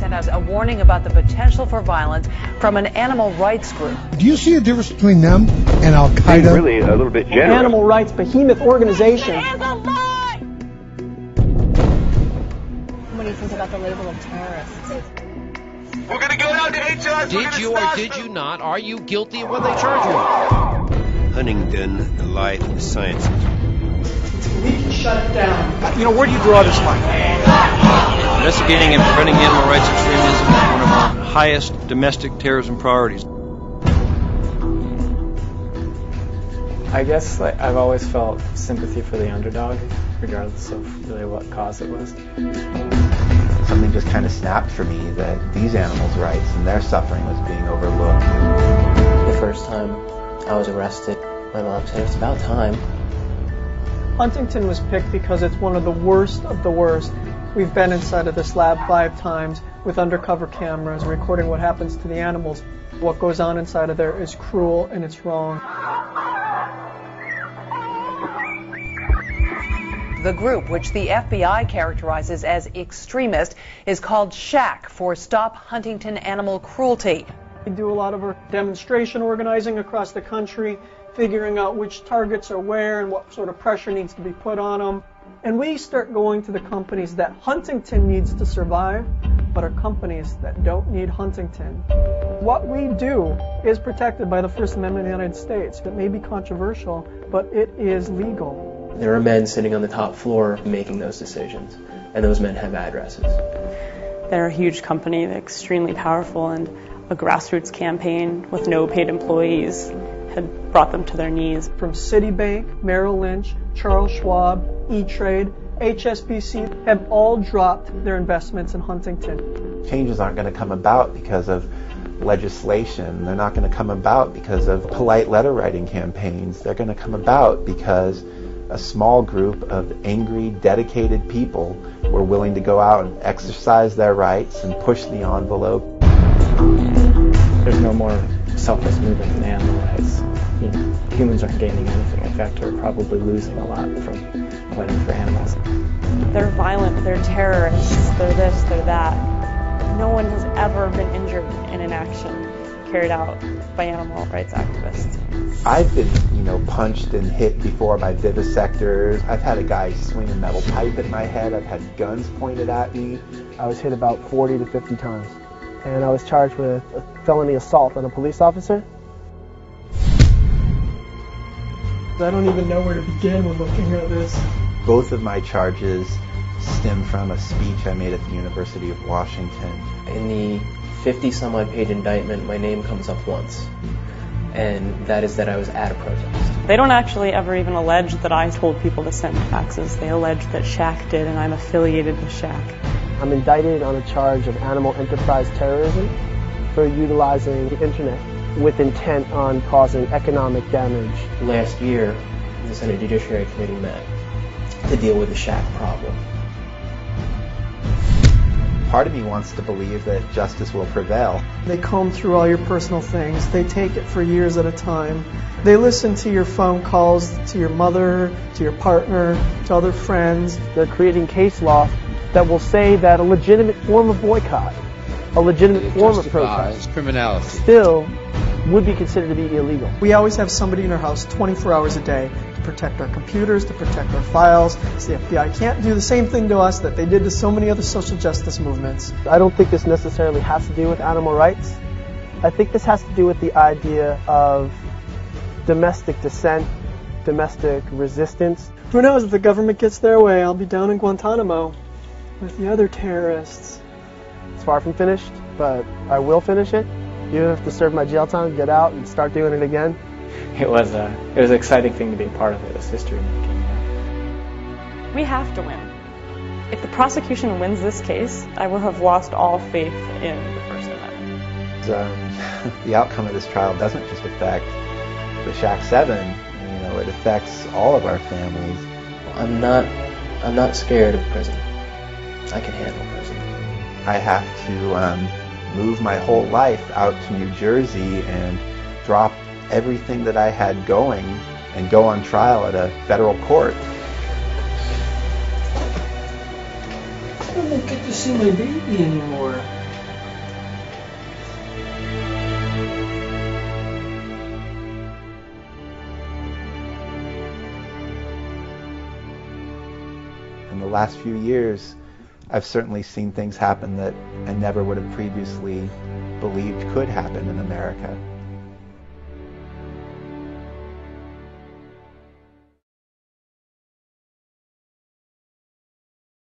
sent out a warning about the potential for violence from an animal rights group. Do you see a difference between them and Al-Qaeda? Really a little bit generous. Animal rights behemoth organization. What do you think about the label of terrorists? We're gonna go down to HR. Did you or did you not? Are you guilty of what they charge you? Huntington, the light of the sciences. We can shut it down. Where do you draw this line? Investigating and preventing animal rights extremism is one of our highest domestic terrorism priorities. I guess I've always felt sympathy for the underdog, regardless of really what cause it was. Something just kind of snapped for me that these animals' rights and their suffering was being overlooked. The first time I was arrested, my mom said, "It's about time." Huntington was picked because it's one of the worst of the worst. We've been inside of this lab 5 times with undercover cameras recording what happens to the animals. What goes on inside of there is cruel and it's wrong. The group, which the FBI characterizes as extremist, is called Shac, for Stop Huntington Animal Cruelty. We do a lot of our demonstration organizing across the country, figuring out which targets are where and what sort of pressure needs to be put on them. And we start going to the companies that Huntington needs to survive, but are companies that don't need Huntington. What we do is protected by the First Amendment of the United States. It may be controversial, but it is legal. There are men sitting on the top floor making those decisions, and those men have addresses. They're a huge company, they're extremely powerful, and a grassroots campaign with no paid employees had brought them to their knees. From Citibank, Merrill Lynch, Charles Schwab, E-Trade, HSBC have all dropped their investments in Huntington. Changes aren't going to come about because of legislation. They're not going to come about because of polite letter writing campaigns. They're going to come about because a small group of angry, dedicated people were willing to go out and exercise their rights and push the envelope. There's no more selfless movement than animal rights. Humans aren't gaining anything. In fact, they're probably losing a lot from fighting for animals. They're violent, they're terrorists, they're this, they're that. No one has ever been injured in an action carried out by animal rights activists. I've been, punched and hit before by vivisectors. I've had a guy swing a metal pipe at my head. I've had guns pointed at me. I was hit about 40 to 50 times, and I was charged with a felony assault on a police officer. I don't even know where to begin when looking at this. Both of my charges stem from a speech I made at the University of Washington. In the 50-some-odd page indictment, my name comes up once, and that is that I was at a protest. They don't actually ever even allege that I told people to send faxes. They allege that Shac did, and I'm affiliated with Shac. I'm indicted on a charge of animal enterprise terrorism for utilizing the internet with intent on causing economic damage. Last year, the Senate Judiciary Committee met to deal with the Shac problem. Part of me wants to believe that justice will prevail. They comb through all your personal things. They take it for years at a time. They listen to your phone calls, to your mother, to your partner, to other friends. They're creating case law that will say that a legitimate form of boycott, a legitimate form of protest, criminality, still would be considered to be illegal. We always have somebody in our house 24 hours a day to protect our computers, to protect our files. So the FBI can't do the same thing to us that they did to so many other social justice movements. I don't think this necessarily has to do with animal rights. I think this has to do with the idea of domestic dissent, domestic resistance. Who knows, if the government gets their way, I'll be down in Guantanamo with the other terrorists. It's far from finished, but I will finish it. Even if I have to serve my jail time, get out and start doing it again. It was an exciting thing to be a part of. It was history making. We have to win. If the prosecution wins this case, I will have lost all faith in the First Amendment. The outcome of this trial doesn't just affect the Shac 7, it affects all of our families. I'm not scared of prison. I can handle prison. I have to move my whole life out to New Jersey and drop everything that I had going and go on trial at a federal court. I don't get to see my baby anymore. In the last few years, I've certainly seen things happen that I never would have previously believed could happen in America.